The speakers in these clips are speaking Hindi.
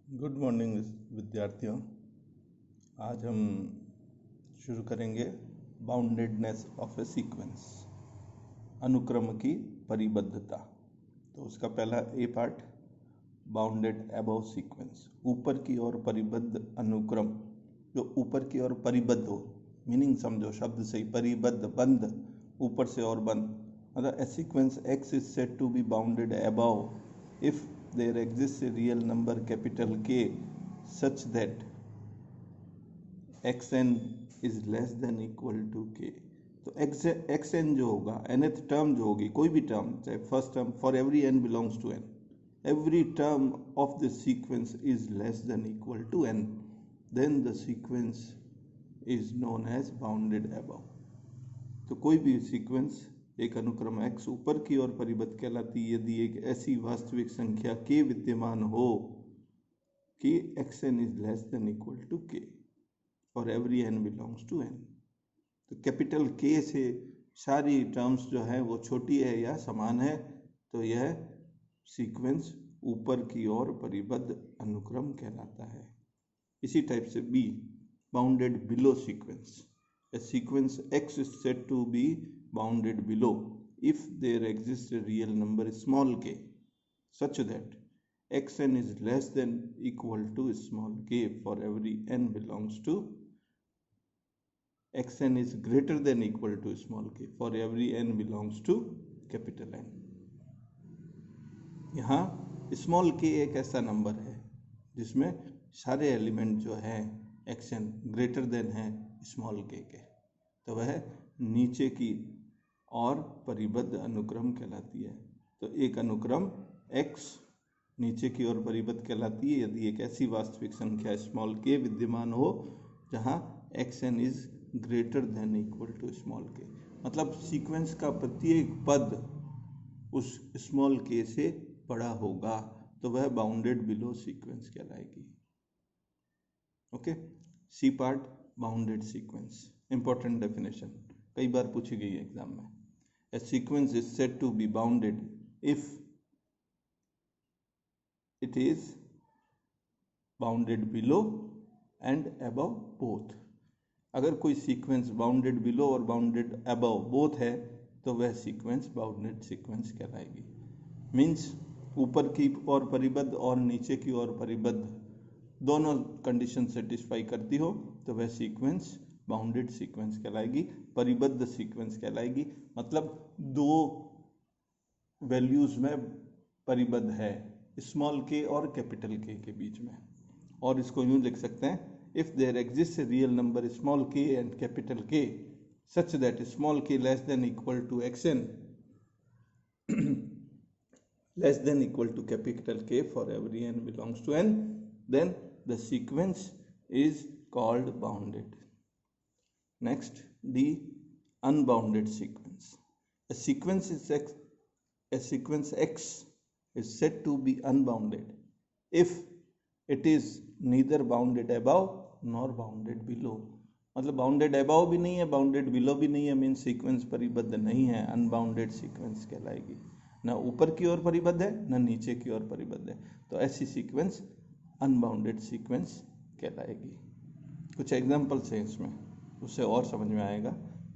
गुड मॉर्निंग विद्यार्थियों। आज हम शुरू करेंगे बाउंडेडनेस ऑफ ए सीक्वेंस, अनुक्रम की परिबद्धता। तो उसका पहला ए पार्ट, बाउंडेड अबव सीक्वेंस, ऊपर की ओर परिबद्ध अनुक्रम। जो ऊपर की ओर परिबद्ध हो, मीनिंग समझो शब्द से ही, परिबद्ध, बंद, ऊपर से और बंद। मतलब ए sequence x is said to be bounded above if there exists a real number capital K such that xn is less than equal to k। तो xn जो होगा, nth टर्म जो होगी, कोई भी टर्म, चाहे first term, for every n belongs to n, every term of the sequence is less than equal to n, then the sequence is known as bounded above। तो कोई भी सीक्वेंस, एक अनुक्रम x ऊपर की ओर परिबद्ध कहलाती है यदि एक ऐसी वास्तविक संख्या k विद्यमान हो कि xn is less than equal to k और every n belongs to n। तो कैपिटल k से सारी टर्म्स जो है वो छोटी है या समान है, तो यह सीक्वेंस ऊपर की ओर परिबद्ध अनुक्रम कहलाता है। इसी टाइप से B, bounded below sequence. A sequence x is said to be bounded below if there exists a real number small k such that xn is less than equal to small k for every n belongs to xn is greater than equal to small k for every n belongs to capital N। यहाँ स्मॉल k एक ऐसा नंबर है जिसमें सारे एलिमेंट जो है xn ग्रेटर देन है स्मॉल k के, तो वह नीचे की और परिबद्ध अनुक्रम कहलाती है। तो एक अनुक्रम x नीचे की ओर परिबद्ध कहलाती है यदि एक ऐसी वास्तविक संख्या स्मॉल k विद्यमान हो जहां xn is greater than equal to small k। मतलब सीक्वेंस का प्रत्येक पद उस स्मॉल k से बड़ा होगा, तो वह बाउंडेड बिलो सीक्वेंस कहलाएगी। Okay, C part, bounded sequence. Important definition, कई बार पूछी गई है एग्जाम में। A sequence is said to be bounded if it is bounded below and above both. अगर कोई सीक्वेंस बाउंडेड बिलो और बाउंडेड अबव बोथ है तो वह सीक्वेंस बाउंडेड सीक्वेंस कहलाएगी। मीन्स ऊपर की ओर परिबद्ध और नीचे की ओर परिबद्ध दोनों कंडीशन सेटिस्फाई करती हो तो वह सीक्वेंस बाउंडेड सीक्वेंस कहलाएगी, परिबद्ध सीक्वेंस कहलाएगी। मतलब दो वैल्यूज में परिबद्ध है, स्मॉल k और कैपिटल k के बीच में। और इसको यूं लिख सकते हैं, if there exist a real number small k and capital k such that small k less than equal to xn less than equal to capital K for every n belongs to n, then the sequence is called bounded। Next, D, unbounded sequence। A sequence x is said to be unbounded if it is neither bounded above nor bounded below। मतलब बाउंडेड अबाव भी नहीं है, बाउंडेड बिलो भी नहीं है, मीन सीक्वेंस परिबद्ध नहीं है, अनबाउंडेड सीक्वेंस कहलाएगी। ना ऊपर की ओर परिबद्ध है ना नीचे की ओर परिबद्ध है, तो ऐसी सीक्वेंस अनबाउंडेड सीक्वेंस कहलाएगी। कुछ एग्जांपल्स हैं इसमें, उससे और समझ में आएगा।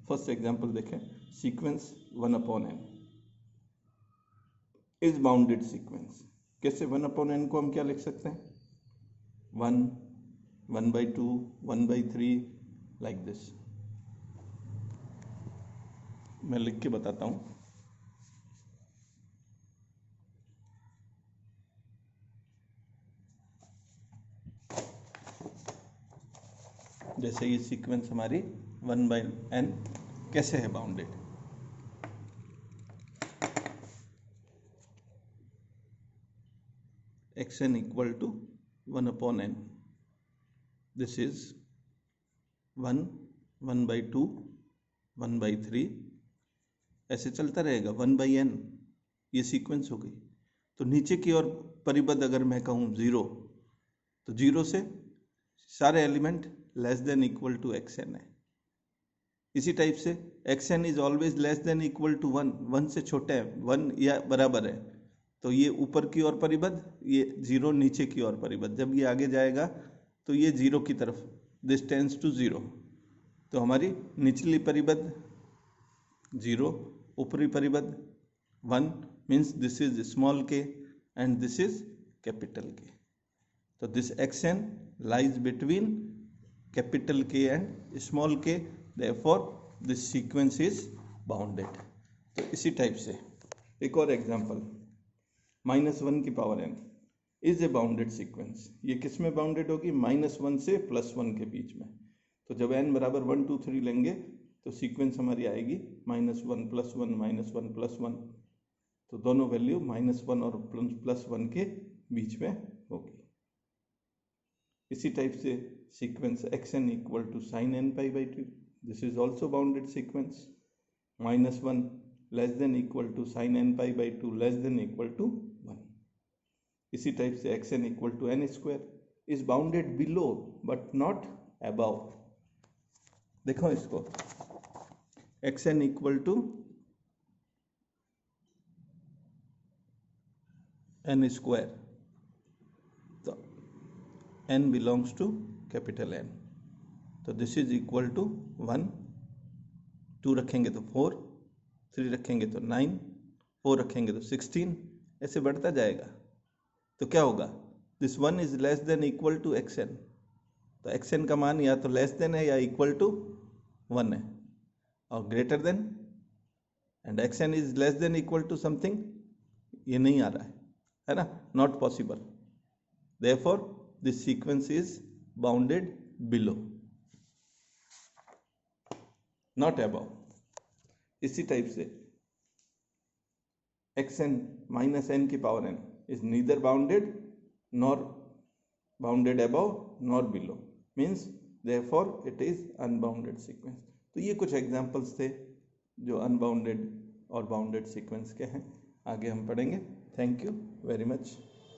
फर्स्ट एग्जांपल देखें, sequence 1/n is bounded sequence. कैसे 1/n को हम क्या लिख सकते हैं? 1, 1/2, 1/3, लाइक दिस। मैं लिख के बताता हूं। जैसे ये सीक्वेंस हमारी 1/n कैसे है bounded? xn equal to 1/n, this is 1, 1/2, 1/3, ऐसे चलता रहेगा 1/n, ये सीक्वेंस हो गई। तो नीचे की ओर परिबद्ध अगर मैं कहूँ 0, तो 0 से सारे element less than equal to xn है। इसी टाइप से xn is always less than equal to 1, 1 से छोटे है, 1 या बराबर है, तो ये ऊपर की ओर परिबद्ध, ये 0 नीचे की ओर परिबद्ध। जब ये आगे जाएगा तो ये 0 की तरफ, दिस टेंड्स टू 0। तो हमारी निचली परिबद्ध 0, ऊपरी परिबद्ध 1, मीन्स दिस इज स्मॉल के एंड दिस इज कैपिटल के। तो this action lies between capital के एंड स्मॉल के, therefore this sequence is bounded. तो इसी टाइप से एक और एग्जांपल, -1 की power n is a bounded sequence. ये किस में बाउंडेड होगी? -1 से +1 के बीच में। तो जब n बराबर 1 2 3 लेंगे तो सीक्वेंस हमारी आएगी -1 +1 -1 +1। तो दोनों वैल्यू -1 और +1 के बीच में होगी। इसी टाइप से sequence xn equal to sin nπ/2, this is also bounded sequence. -1 less than equal to sin nπ/2 less than equal to 1। इसी टाइप से xn equal to n² is bounded below but not above. देखो इसको, xn इक्वल टू n², तो n belongs to capital N। तो दिस इज इक्वल टू 1, 2 रखेंगे तो 4, 3 रखेंगे तो 9, 4 रखेंगे तो 16, ऐसे बढ़ता जाएगा। तो क्या होगा? This 1 is less than equal to xn। तो xn का मान या तो लेस देन है या इक्वल टू 1 है, और greater than, and xn is less than equal to something, ये नहीं आ रहा है ना, not possible. Therefore this sequence is bounded below, not above. इसी टाइप से xn -n की power n is neither bounded nor bounded above nor below, means therefore it is unbounded sequence। तो ये कुछ एग्जांपल्स थे जो अनबाउंडेड और बाउंडेड सीक्वेंस के हैं। आगे हम पढ़ेंगे। Thank you very much.